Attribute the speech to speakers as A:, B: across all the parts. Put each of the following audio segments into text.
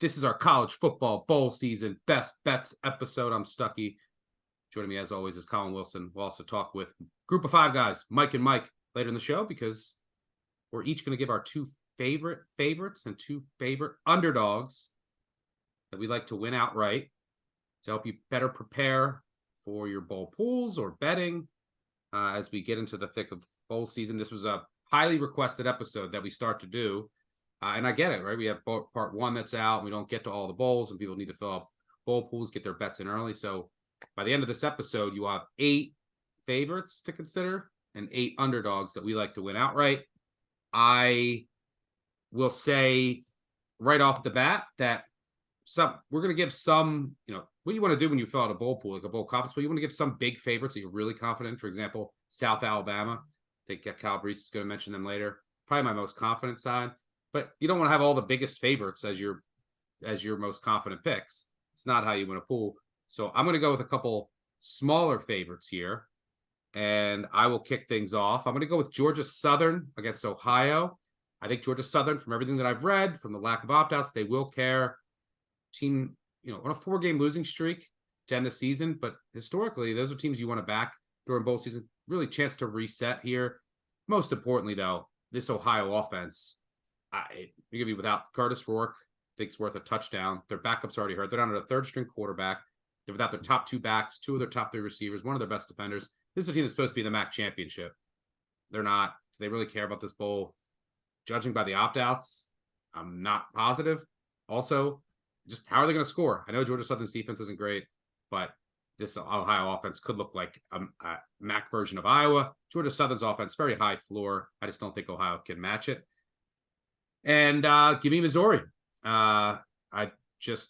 A: This is our college football bowl season best bets episode. I'm Stuckey. Joining me as always is Colin Wilson. We'll also talk with group of five guys, Mike and Mike, later in the show because we're each going to give our two favorite favorites and two favorite underdogs that we like to win outright to help you better prepare for your bowl pools or betting as we get into the thick of bowl season. This was a highly requested episode that we start to do. And I get it, right? We have part one that's out. And we don't get to all the bowls and people need to fill up bowl pools, get their bets in early. So by the end of this episode, you have 8 favorites to consider and 8 underdogs that we like to win outright. I will say right off the bat that we're going to give some, what you want to do when you fill out a bowl pool, like a bowl conference pool, you want to give some big favorites that you're really confident in. For example, South Alabama. I think Cal Brees is going to mention them later. Probably my most confident side. But you don't want to have all the biggest favorites as your most confident picks. It's not how you win a pool. So I'm going to go with a couple smaller favorites here. And I will kick things off. I'm going to go with Georgia Southern against Ohio. I think Georgia Southern, from everything that I've read, from the lack of opt-outs, they will care. Team, on a 4-game losing streak to end the season. But historically, those are teams you want to back during bowl season. Really chance to reset here. Most importantly, though, this Ohio offense, you're going to be without Curtis Rourke. I think it's worth a touchdown. Their backup's already hurt. They're down to a third-string quarterback. They're without their top 2 backs, 2 of their top 3 receivers, one of their best defenders. This is a team that's supposed to be in the MAC championship. They're not. Do they really care about this bowl? Judging by the opt-outs, I'm not positive. Also, just how are they going to score? I know Georgia Southern's defense isn't great, but this Ohio offense could look like a MAC version of Iowa. Georgia Southern's offense, very high floor. I just don't think Ohio can match it. And give me Missouri. This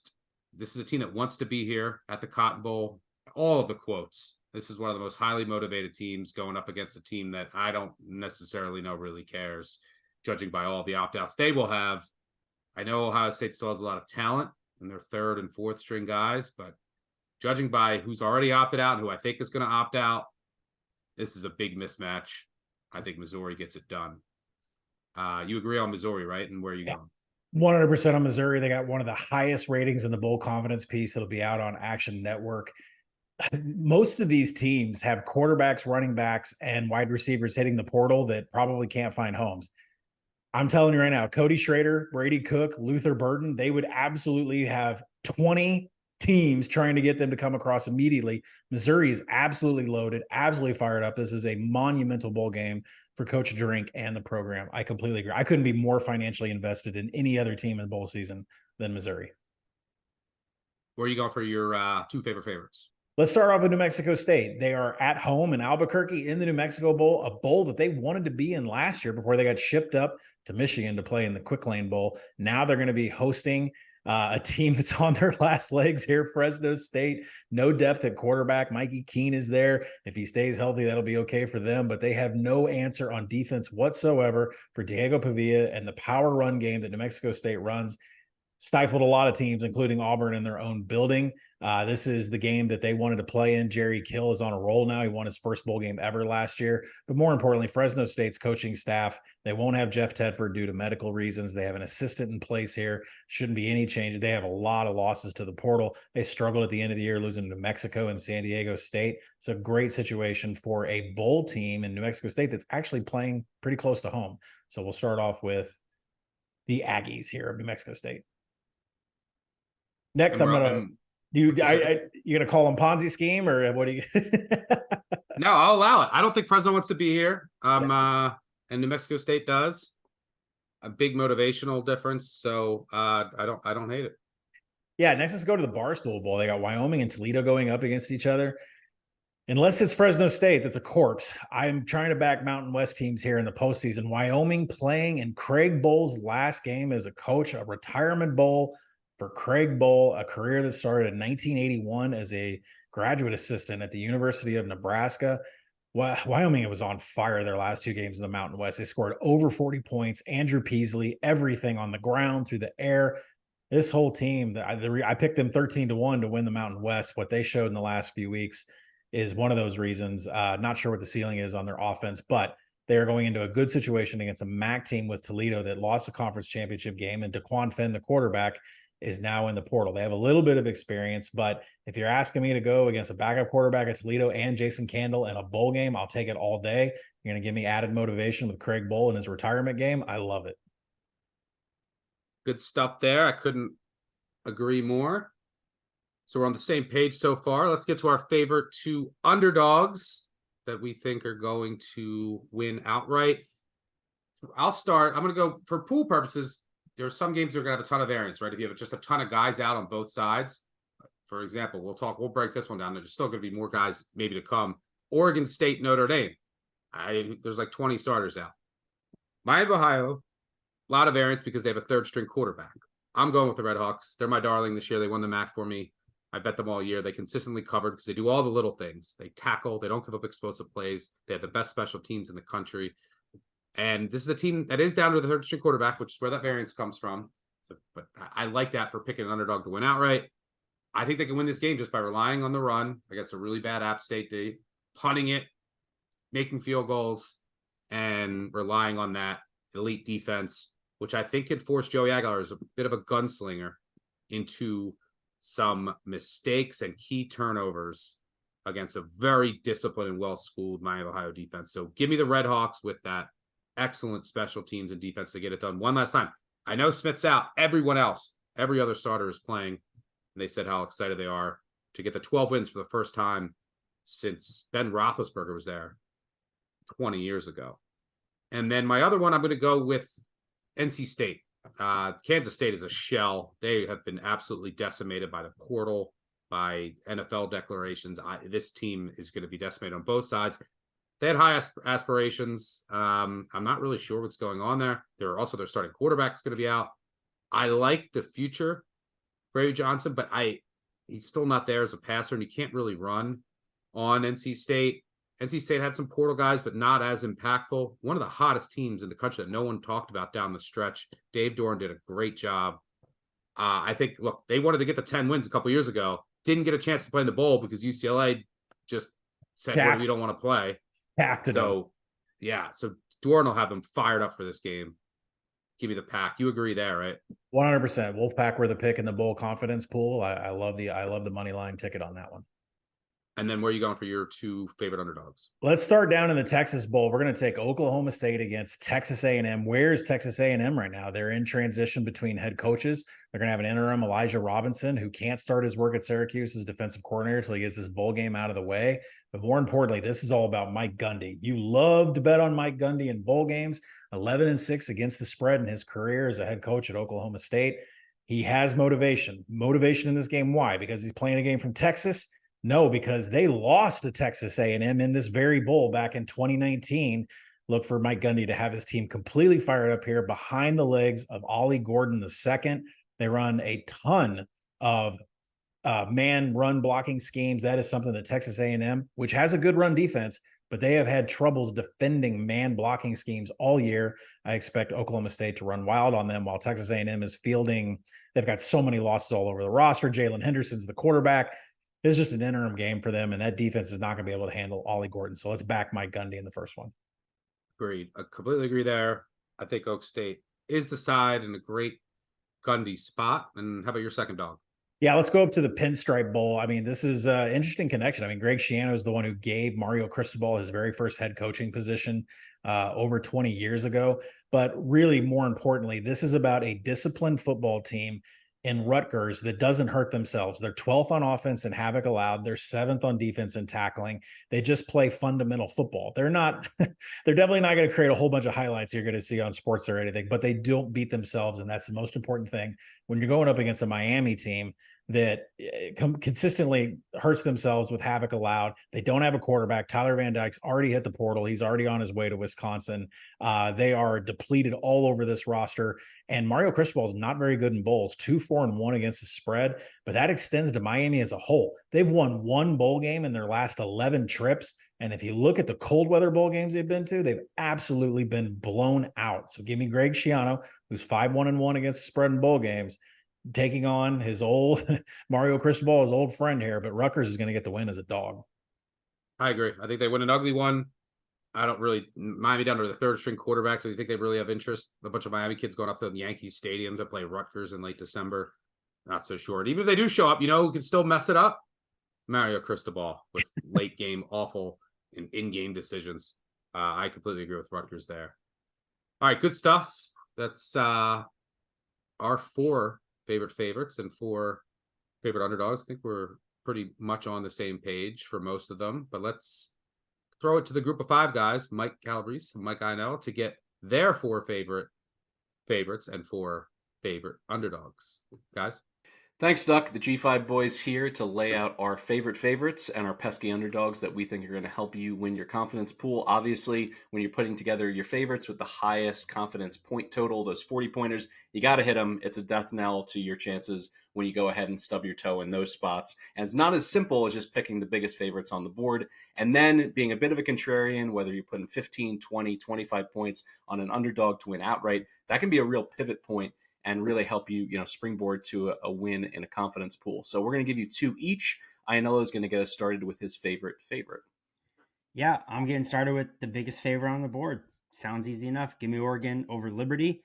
A: is a team that wants to be here at the Cotton Bowl. All of the quotes. This is one of the most highly motivated teams going up against a team that I don't necessarily know really cares, judging by all the opt-outs they will have. I know Ohio State still has a lot of talent in their 3rd and 4th string guys, but judging by who's already opted out and who I think is going to opt out, this is a big mismatch. I think Missouri gets it done. You agree on Missouri, right? And where are you going?
B: 100% on Missouri. They got one of the highest ratings in the bowl confidence piece. It'll be out on Action Network. Most of these teams have quarterbacks, running backs, and wide receivers hitting the portal that probably can't find homes. I'm telling you right now, Cody Schrader, Brady Cook, Luther Burden, they would absolutely have 20 teams trying to get them to come across immediately. Missouri is absolutely loaded, absolutely fired up. This is a monumental bowl game for Coach Drink and the program. I completely agree. I couldn't be more financially invested in any other team in bowl season than Missouri.
A: Where are you going for your 2 favorite favorites?
B: Let's start off with New Mexico State. They are at home in Albuquerque in the New Mexico Bowl, a bowl that they wanted to be in last year before they got shipped up to Michigan to play in the Quick Lane Bowl. Now they're going to be hosting a team that's on their last legs here, Fresno State. No depth at quarterback. Mikey Keene is there. If he stays healthy, that'll be okay for them, but they have no answer on defense whatsoever for Diego Pavia, and the power run game that New Mexico State runs stifled a lot of teams, including Auburn, in their own building. This is the game that they wanted to play in. Jerry Kill is on a roll now. He won his first bowl game ever last year. But more importantly, Fresno State's coaching staff, they won't have Jeff Tedford due to medical reasons. They have an assistant in place here. Shouldn't be any change. They have a lot of losses to the portal. They struggled at the end of the year, losing to New Mexico and San Diego State. It's a great situation for a bowl team in New Mexico State that's actually playing pretty close to home. So we'll start off with the Aggies here of New Mexico State. Next, I'm gonna you gonna call them Ponzi scheme or what do you?
A: No, I'll allow it. I don't think Fresno wants to be here. And New Mexico State does. A big motivational difference. So I don't hate it.
B: Yeah, next let's go to the Barstool Bowl. They got Wyoming and Toledo going up against each other. Unless it's Fresno State, that's a corpse. I'm trying to back Mountain West teams here in the postseason. Wyoming playing in Craig Bohl's last game as a coach, a retirement bowl for Craig Bohl, a career that started in 1981 as a graduate assistant at the University of Nebraska. Wyoming was on fire their last 2 games in the Mountain West. They scored over 40 points. Andrew Peasley, everything on the ground, through the air. This whole team, I picked them 13-1 to win the Mountain West. What they showed in the last few weeks is one of those reasons. Not sure what the ceiling is on their offense, but they are going into a good situation against a MAC team with Toledo that lost the conference championship game, and DeQuan Fenn, the quarterback, is now in the portal. They have a little bit of experience, but if you're asking me to go against a backup quarterback at Toledo and Jason Candle in a bowl game, I'll take it all day. You're going to give me added motivation with Craig Bull in his retirement game. I love it.
A: Good stuff there. I couldn't agree more. So we're on the same page so far. Let's get to our favorite two underdogs that we think are going to win outright. I'll start. I'm going to go for pool purposes. There's some games that are going to have a ton of variance, right? If you have just a ton of guys out on both sides, for example, we'll break this one down. There's still going to be more guys maybe to come. Oregon State, Notre Dame. There's like 20 starters out. Miami, Ohio, a lot of variance because they have a third string quarterback. I'm going with the Red Hawks. They're my darling this year. They won the MAC for me. I bet them all year. They consistently covered because they do all the little things. They tackle. They don't give up explosive plays. They have the best special teams in the country. And this is a team that is down to the third string quarterback, which is where that variance comes from. So, but I like that for picking an underdog to win outright. I think they can win this game just by relying on the run against a really bad App State. They punting it, making field goals, and relying on that elite defense, which I think could force Joey Aguilar as a bit of a gunslinger into some mistakes and key turnovers against a very disciplined and well-schooled Miami, Ohio defense. So give me the Red Hawks with that excellent special teams and defense to get it done one last time. I know Smith's out. Everyone else, every other starter is playing. And they said how excited they are to get the 12 wins for the first time since Ben Roethlisberger was there 20 years ago. And then my other one, I'm going to go with NC State. Kansas State is a shell. They have been absolutely decimated by the portal, by NFL declarations. This team is going to be decimated on both sides. They had high aspirations. I'm not really sure what's going on there. Their starting quarterback is going to be out. I like the future for Avery Johnson, but he's still not there as a passer, and you can't really run on NC State. NC State had some portal guys, but not as impactful. One of the hottest teams in the country that no one talked about down the stretch. Dave Doran did a great job. I think, look, they wanted to get the 10 wins a couple years ago. Didn't get a chance to play in the bowl because UCLA just said, well, we don't want to play. So Doran will have them fired up for this game. Give me the Pack. You agree there, right?
B: 100%. Wolfpack were the pick in the bowl confidence pool. I love the money line ticket on that one.
A: And then where are you going for your two favorite underdogs?
B: Let's start down in the Texas Bowl. We're going to take Oklahoma State against Texas A&M. Where is Texas A&M right now? They're in transition between head coaches. They're going to have an interim, Elijah Robinson, who can't start his work at Syracuse as defensive coordinator until he gets this bowl game out of the way. But more importantly, this is all about Mike Gundy. You love to bet on Mike Gundy in bowl games. 11-6 against the spread in his career as a head coach at Oklahoma State. He has motivation. Motivation in this game. Why? Because he's playing a game from Texas? No, because they lost to Texas A&M in this very bowl back in 2019. Look for Mike Gundy to have his team completely fired up here behind the legs of Ollie Gordon II. They run a ton of man run blocking schemes. That is something that Texas A&M, which has a good run defense, but they have had troubles defending man blocking schemes all year. I expect Oklahoma State to run wild on them while Texas A&M is fielding. They've got so many losses all over the roster. Jalen Henderson's the quarterback. It's just an interim game for them, and that defense is not going to be able to handle Ollie Gordon. So let's back Mike Gundy in the first one.
A: Agreed. I completely agree there. I think Oak State is the side and a great Gundy spot. And how about your second dog?
B: Yeah, let's go up to the Pinstripe Bowl. I mean, this is an interesting connection. I mean, Greg Schiano is the one who gave Mario Cristobal his very first head coaching position over 20 years ago. But really, more importantly, this is about a disciplined football team in Rutgers that doesn't hurt themselves. They're 12th on offense and havoc allowed. They're 7th on defense and tackling. They just play fundamental football. They're definitely not going to create a whole bunch of highlights you're going to see on sports or anything, but they don't beat themselves. And that's the most important thing when you're going up against a Miami team that consistently hurts themselves with havoc allowed. They don't have a quarterback. Tyler Van Dyke's already hit the portal. He's already on his way to Wisconsin. They are depleted all over this roster. And Mario Cristobal is not very good in bowls, 2-4-1 against the spread, but that extends to Miami as a whole. They've won one bowl game in their last 11 trips. And if you look at the cold weather bowl games they've been to, they've absolutely been blown out. So give me Greg Schiano, who's 5-1-1 against the spread in bowl games, taking on his old Mario Cristobal, his old friend here, but Rutgers is going to get the win as a dog.
A: I agree. I think they win an ugly one. I don't really Miami down to the third string quarterback. Do you think they really have interest? A bunch of Miami kids going up to the Yankees Stadium to play Rutgers in late December. not so sure. And even if they do show up, who can still mess it up? Mario Cristobal with late game awful and in-game decisions. I completely agree with Rutgers there. All right, good stuff. That's our 4 favorite favorites and 4 favorite underdogs. I think we're pretty much on the same page for most of them, but let's throw it to the group of 5 guys, Mike Calabrese and Mike Einell, to get their 4 favorites and 4 favorite underdogs. Guys?
C: Thanks, Duck. The G5 boys here to lay out our favorite favorites and our pesky underdogs that we think are going to help you win your confidence pool. Obviously, when you're putting together your favorites with the highest confidence point total, those 40-pointers, you got to hit them. It's a death knell to your chances when you go ahead and stub your toe in those spots. And it's not as simple as just picking the biggest favorites on the board and then being a bit of a contrarian, whether you're putting 15, 20, 25 points on an underdog to win outright. That can be a real pivot point and really help you, springboard to a win in a confidence pool. So we're going to give you 2 each. Ianello is going to get us started with his favorite.
D: Yeah, I'm getting started with the biggest favorite on the board. Sounds easy enough. Give me Oregon over Liberty.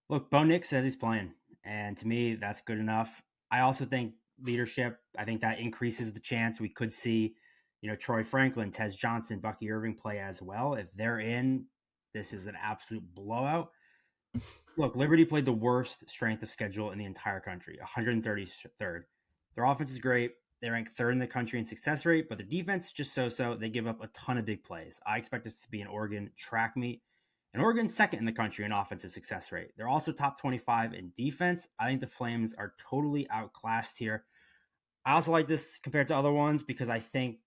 D: Look, Bo Nix says he's playing, and to me, that's good enough. I also think leadership, I think that increases the chance we could see, Troy Franklin, Tez Johnson, Bucky Irving play as well. If they're in, this is an absolute blowout. Look, Liberty played the worst strength of schedule in the entire country, 133rd. Their offense is great. They rank 3rd in the country in success rate, but their defense is just so-so. They give up a ton of big plays. I expect this to be an Oregon track meet. And Oregon's 2nd in the country in offensive success rate. They're also top 25 in defense. I think the Flames are totally outclassed here. I also like this compared to other ones because I think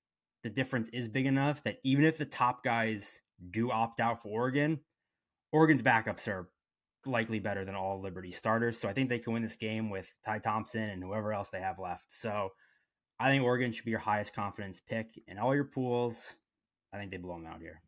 D: the difference is big enough that even if the top guys do opt out for Oregon, Oregon's backups are likely better than all Liberty starters. So I think they can win this game with Ty Thompson and whoever else they have left. So I think Oregon should be your highest confidence pick in all your pools. I think they blow them out here.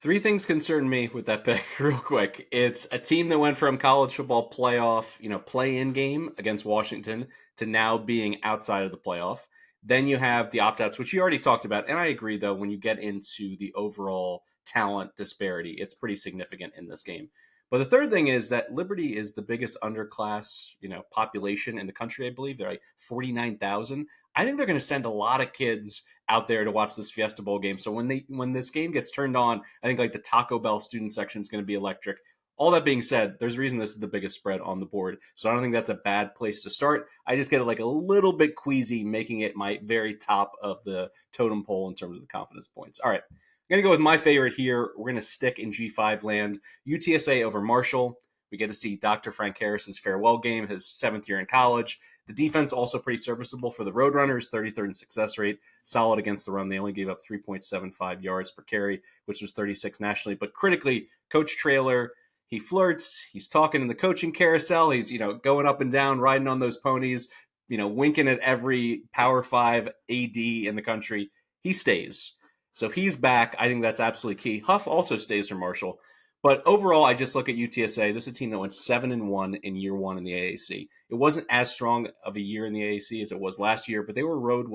C: 3 things concern me with that pick real quick. It's a team that went from college football playoff, play-in game against Washington to now being outside of the playoff. Then you have the opt-outs, which you already talked about. And I agree, though, when you get into the overall talent disparity, it's pretty significant in this game. But the third thing is that Liberty is the biggest underclass, population in the country. I believe they're like 49,000. I think they're going to send a lot of kids out there to watch this Fiesta Bowl game. So when this game gets turned on, I think like the Taco Bell student section is going to be electric. All that being said, there's a reason this is the biggest spread on the board. So I don't think that's a bad place to start. I just get like a little bit queasy, making it my very top of the totem pole in terms of the confidence points. All right. I'm going to go with my favorite here. We're going to stick in G5 land. UTSA over Marshall. We get to see Dr. Frank Harris's farewell game, his 7th year in college. The defense also pretty serviceable for the Roadrunners, 33rd in success rate, solid against the run. They only gave up 3.75 yards per carry, which was 36 nationally. But critically, Coach Traylor, he flirts. He's talking in the coaching carousel. He's, going up and down, riding on those ponies, winking at every Power 5 AD in the country. He stays. So he's back. I think that's absolutely key. Huff also stays for Marshall. But overall, I just look at UTSA. This is a team that went 7-1 in year 1 in the AAC. It wasn't as strong of a year in the AAC as it was last year, but they were road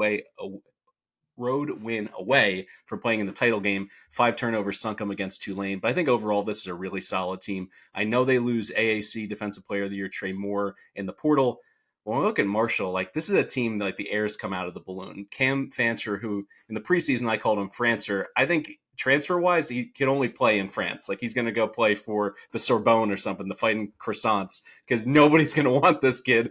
C: win away from playing in the title game. 5 turnovers sunk them against Tulane. But I think overall, this is a really solid team. I know they lose AAC Defensive Player of the Year Trey Moore in the portal. When we look at Marshall, this is a team that the airs come out of the balloon. Cam Fancher, who in the preseason I called him Francer, I think transfer-wise, he can only play in France. He's going to go play for the Sorbonne or something, the Fighting Croissants, because nobody's going to want this kid.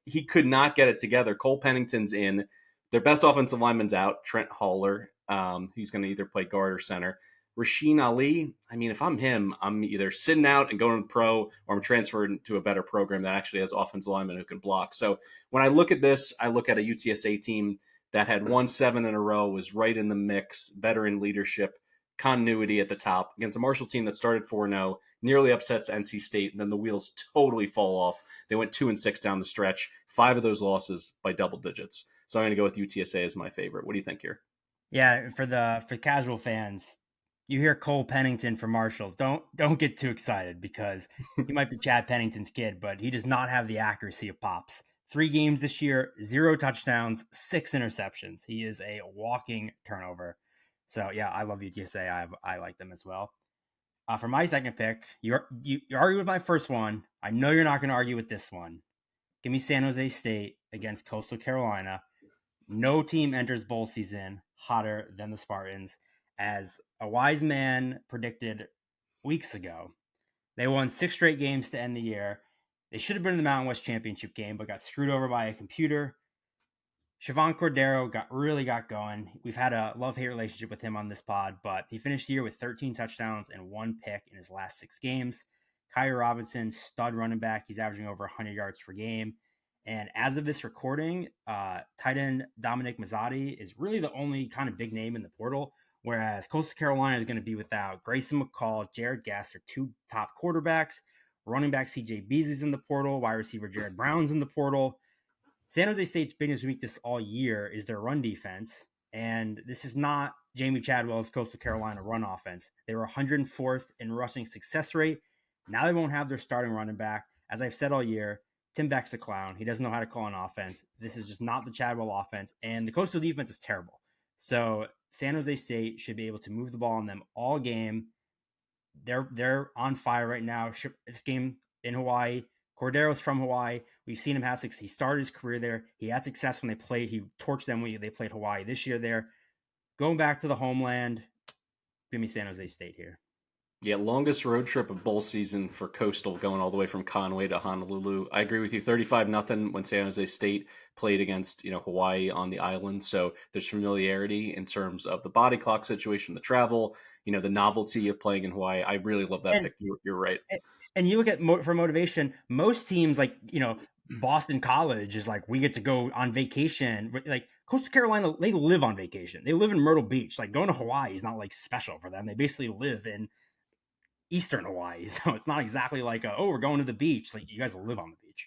C: He could not get it together. Cole Pennington's in. Their best offensive lineman's out, Trent Haller. He's going to either play guard or center. Rasheen Ali, if I'm him, I'm either sitting out and going pro, or I'm transferred to a better program that actually has offensive linemen who can block. So when I look at this, I look at a UTSA team that had won 7 in a row, was right in the mix, veteran leadership, continuity at the top, against a Marshall team that started 4-0, nearly upsets NC State, and then the wheels totally fall off. They went 2-6 down the stretch, 5 of those losses by double digits. So I'm going to go with UTSA as my favorite. What do you think here?
D: Yeah, for casual fans, you hear Cole Pennington for Marshall. Don't get too excited because he might be Chad Pennington's kid, but he does not have the accuracy of Pops. 3 games this year, 0 touchdowns, 6 interceptions. He is a walking turnover. So yeah, I love UTSA. I like them as well. For my second pick, you argue with my first one. I know you're not going to argue with this one. Give me San Jose State against Coastal Carolina. No team enters bowl season hotter than the Spartans. As a wise man predicted weeks ago, they won 6 straight games to end the year. They should have been in the Mountain West Championship game, but got screwed over by a computer. Siobhan Cordero really got going. We've had a love-hate relationship with him on this pod, but he finished the year with 13 touchdowns and 1 pick in his last 6 games. Kyrie Robinson, stud running back. He's averaging over 100 yards per game. And as of this recording, tight end Dominic Mazzotti is really the only kind of big name in the portal, whereas Coastal Carolina is going to be without Grayson McCall, Jared Gass, their 2 top quarterbacks. Running back CJ Beasley's in the portal. Wide receiver Jared Brown's in the portal. San Jose State's biggest weakness all year is their run defense. And this is not Jamie Chadwell's Coastal Carolina run offense. They were 104th in rushing success rate. Now they won't have their starting running back. As I've said all year, Tim Beck's a clown. He doesn't know how to call an offense. This is just not the Chadwell offense. And the Coastal defense is terrible. So San Jose State should be able to move the ball on them all game. They're on fire right now. This game in Hawaii, Cordero's from Hawaii. We've seen him have success. He started his career there. He had success when they played. He torched them when they played Hawaii this year there. Going back to the homeland, give me San Jose State here.
C: Yeah, longest road trip of bowl season for Coastal, going all the way from Conway to Honolulu. I agree with you, 35-0 when San Jose State played against Hawaii on the island. So there's familiarity in terms of the body clock situation, the travel, the novelty of playing in Hawaii. I really love that pick. You're right.
D: And you look at for motivation, most teams like Boston College is like, we get to go on vacation. Like Coastal Carolina, they live on vacation. They live in Myrtle Beach. Like going to Hawaii is not like special for them. They basically live in Eastern Hawaii. So it's not exactly like, we're going to the beach. Like you guys live on the beach.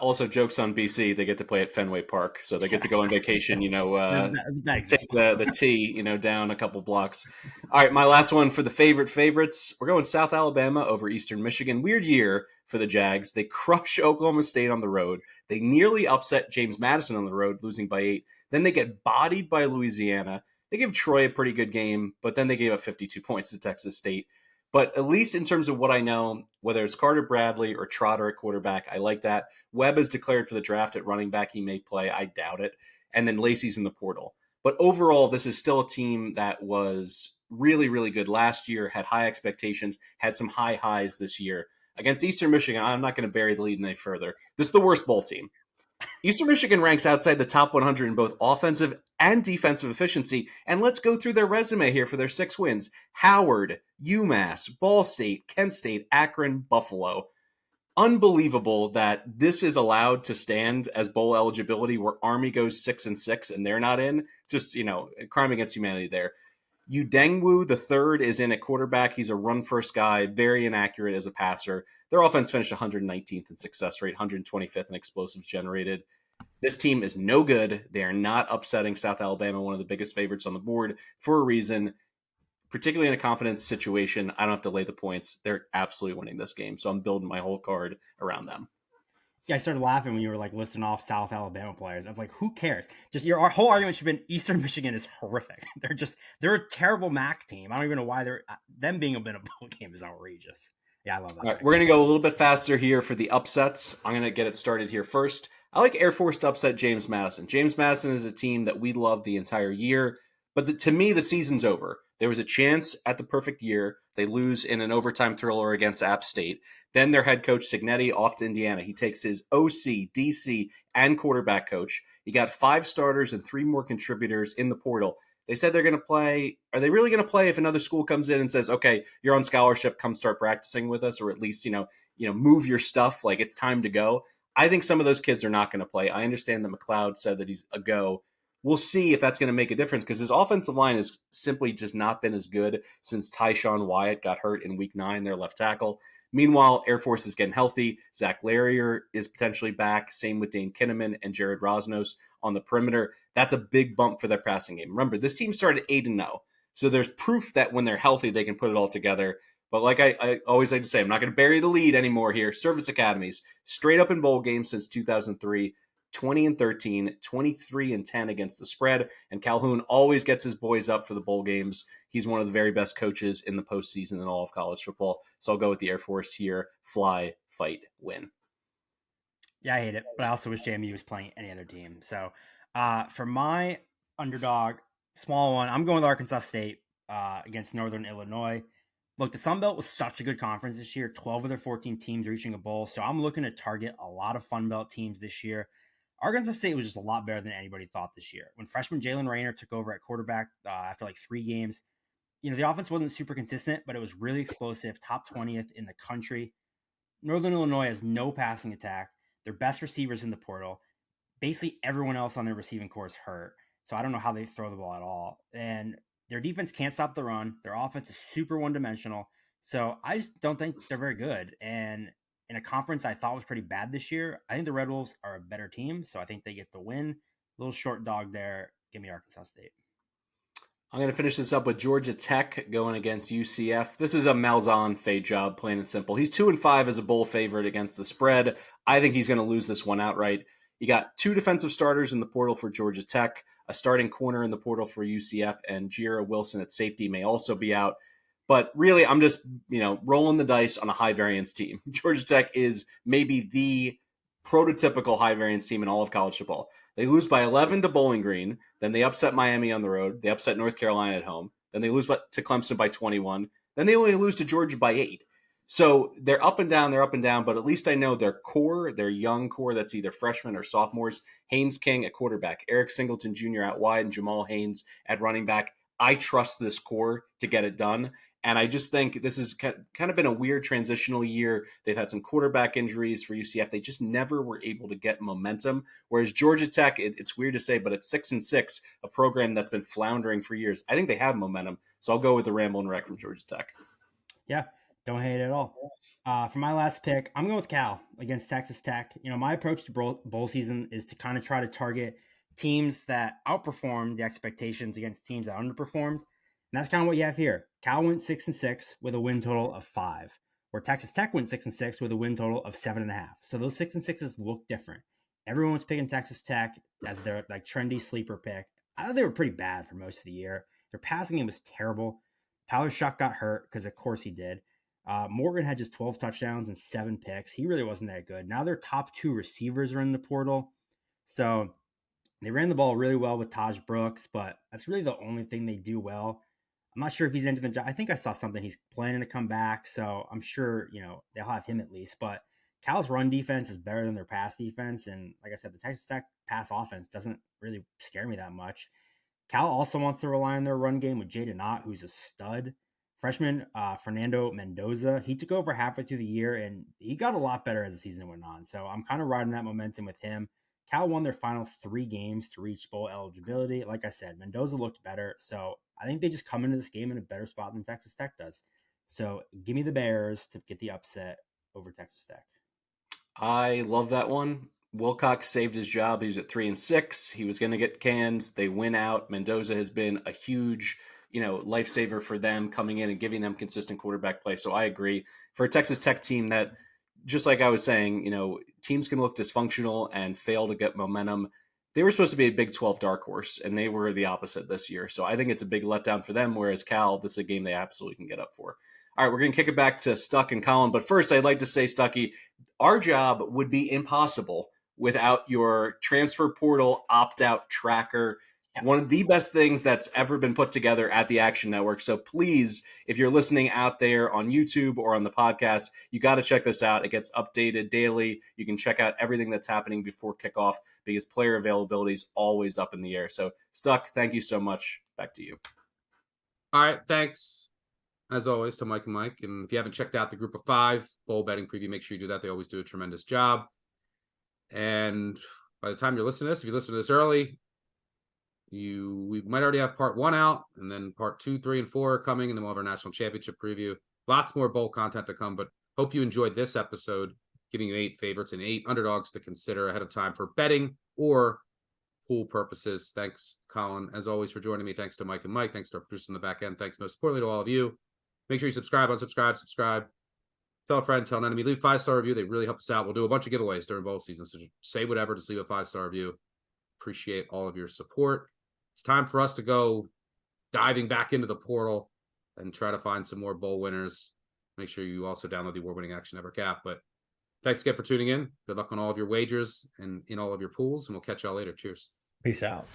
C: Also, jokes on BC, they get to play at Fenway Park. So they get to go on vacation, take the T, down a couple blocks. All right, my last one for the favorites. We're going South Alabama over Eastern Michigan. Weird year for the Jags. They crush Oklahoma State on the road. They nearly upset James Madison on the road, losing by 8. Then they get bodied by Louisiana. They give Troy a pretty good game, but then they gave up 52 points to Texas State. But at least in terms of what I know, whether it's Carter Bradley or Trotter at quarterback, I like that. Webb is declared for the draft at running back. He may play. I doubt it. And then Lacey's in the portal. But overall, this is still a team that was really, really good last year, had high expectations, had some high highs this year. Against Eastern Michigan, I'm not going to bury the lead any further. This is the worst bowl team. Eastern Michigan ranks outside the top 100 in both offensive and defensive efficiency. And let's go through their resume here for their 6 wins. Howard, UMass, Ball State, Kent State, Akron, Buffalo. Unbelievable that this is allowed to stand as bowl eligibility where Army goes 6-6 and they're not in. Just, crime against humanity there. Udengwu, the third, is in at quarterback. He's a run-first guy, very inaccurate as a passer. Their offense finished 119th in success rate, 125th in explosives generated. This team is no good. They are not upsetting South Alabama, one of the biggest favorites on the board, for a reason. Particularly in a confidence situation, I don't have to lay the points. They're absolutely winning this game, so I'm building my whole card around them.
D: Yeah, I started laughing when you were like listing off South Alabama players. I was like, who cares? Just our whole argument should have been Eastern Michigan is horrific. They're a terrible MAC team. I don't even know why them being in a bowl game is outrageous. Yeah, I love that.
C: All right, we're going to go a little bit faster here for the upsets. I'm going to get it started here first. I like Air Force to upset James Madison. James Madison is a team that we love the entire year, but to me, the season's over. There was a chance at the perfect year. They lose in an overtime thriller against App State. Then their head coach, Signetti, off to Indiana. He takes his OC, DC, and quarterback coach. He got 5 starters and 3 more contributors in the portal. They said they're going to play. Are they really going to play if another school comes in and says, okay, you're on scholarship, come start practicing with us, or at least, move your stuff, like it's time to go? I think some of those kids are not going to play. I understand that McLeod said that he's a go. We'll see if that's going to make a difference because his offensive line has simply just not been as good since Tyshawn Wyatt got hurt in week 9, their left tackle. Meanwhile, Air Force is getting healthy. Zach Larrier is potentially back. Same with Dane Kinnaman and Jared Rosnos on the perimeter. That's a big bump for their passing game. Remember, this team started 8-0. So there's proof that when they're healthy, they can put it all together. But like I always like to say, I'm not going to bury the lead anymore here. Service Academies, straight up in bowl games since 2003. 20-13, 23-10 against the spread, and Calhoun always gets his boys up for the bowl games. He's one of the very best coaches in the postseason in all of college football. So I'll go with the Air Force here. Fly, fight, win.
D: Yeah, I hate it, but I also wish JMU was playing any other team. So for my underdog, small one, I'm going with Arkansas State against Northern Illinois. Look, the Sun Belt was such a good conference this year. 12 of their 14 teams reaching a bowl. So I'm looking to target a lot of Fun Belt teams this year. Arkansas State was just a lot better than anybody thought this year. When freshman Jalen Rayner took over at quarterback after like 3 games, the offense wasn't super consistent, but it was really explosive, top 20th in the country. Northern Illinois has no passing attack. Their best receivers in the portal. Basically, everyone else on their receiving corps is hurt. So I don't know how they throw the ball at all. And their defense can't stop the run. Their offense is super one-dimensional. So I just don't think they're very good. And in a conference I thought was pretty bad this year, I think the Red Wolves are a better team. So I think they get the win. A little short dog there. Give me Arkansas State.
C: I'm going to finish this up with Georgia Tech going against UCF. This is a Malzahn fade job, plain and simple. He's 2-5 as a bowl favorite against the spread. I think he's going to lose this one outright. You got 2 defensive starters in the portal for Georgia Tech, a starting corner in the portal for UCF, and Jira Wilson at safety may also be out. But really, I'm just, rolling the dice on a high variance team. Georgia Tech is maybe the prototypical high variance team in all of college football. They lose by 11 to Bowling Green. Then they upset Miami on the road. They upset North Carolina at home. Then they lose to Clemson by 21. Then they only lose to Georgia by 8. So they're up and down, but at least I know their core, their young core that's either freshmen or sophomores, Haynes King at quarterback, Eric Singleton Jr. out wide, and Jamal Haynes at running back. I trust this core to get it done. And I just think this has kind of been a weird transitional year. They've had some quarterback injuries for UCF. They just never were able to get momentum. Whereas Georgia Tech, it's weird to say, but it's 6-6, a program that's been floundering for years. I think they have momentum. So I'll go with the Ramble and Wreck from Georgia Tech.
D: Yeah, don't hate it at all. For my last pick, I'm going with Cal against Texas Tech. My approach to bowl season is to kind of try to target teams that outperformed the expectations against teams that underperformed. And that's kind of what you have here. Cal went 6-6 with a win total of 5, where Texas Tech went 6-6 with a win total of 7.5. So those 6-6s look different. Everyone was picking Texas Tech as their trendy sleeper pick. I thought they were pretty bad for most of the year. Their passing game was terrible. Tyler Shuck got hurt because of course he did. Morgan had just 12 touchdowns and 7 picks. He really wasn't that good. Now their top 2 receivers are in the portal. So they ran the ball really well with Taj Brooks, but that's really the only thing they do well. I'm not sure if he's into the job. I think I saw something. He's planning to come back. So I'm sure, they'll have him at least. But Cal's run defense is better than their pass defense. And like I said, the Texas Tech pass offense doesn't really scare me that much. Cal also wants to rely on their run game with Jaden Ott, who's a stud. Freshman Fernando Mendoza, he took over halfway through the year, and he got a lot better as the season went on. So I'm kind of riding that momentum with him. Cal won their final 3 games to reach bowl eligibility. Like I said, Mendoza looked better. So I think they just come into this game in a better spot than Texas Tech does. So give me the Bears to get the upset over Texas Tech.
C: I love that one. Wilcox saved his job. He was at 3-6. He was going to get cans. They win out. Mendoza has been a huge, lifesaver for them, coming in and giving them consistent quarterback play. So I agree. For a Texas Tech team that, just like I was saying, teams can look dysfunctional and fail to get momentum. They were supposed to be a Big 12 dark horse, and they were the opposite this year. So I think it's a big letdown for them, whereas Cal, this is a game they absolutely can get up for. All right, we're going to kick it back to Stuck and Colin. But first, I'd like to say, Stucky, our job would be impossible without your transfer portal opt-out tracker. One of the best things that's ever been put together at the Action Network. So please, if you're listening out there on YouTube or on the podcast, you got to check this out. It gets updated daily. You can check out everything that's happening before kickoff because player availability is always up in the air. So Stuck, thank you so much. Back to you.
A: All right, thanks. As always, to Mike and Mike. And if you haven't checked out the Group of 5 bowl betting preview, make sure you do that. They always do a tremendous job. And by the time you're listening to this, if you listen to this early, we might already have part 1 out, and then part 2, 3, and 4 are coming, and then we'll have our national championship preview. Lots more bowl content to come, but hope you enjoyed this episode, giving you 8 favorites and 8 underdogs to consider ahead of time for betting or pool purposes. Thanks, Colin, as always, for joining me. Thanks to Mike and Mike. Thanks to our producer in the back end. Thanks most importantly to all of you. Make sure you subscribe, subscribe. Tell a friend, tell an enemy. Leave 5-star review. They really help us out. We'll do a bunch of giveaways during bowl season, so just say whatever. Just leave a 5-star review. Appreciate all of your support. It's time for us to go diving back into the portal and try to find some more bowl winners. Make sure you also download the award-winning Action Network app. But Thanks again for tuning in. Good luck on all of your wagers and in all of your pools, and we'll catch y'all later. Cheers.
B: Peace out.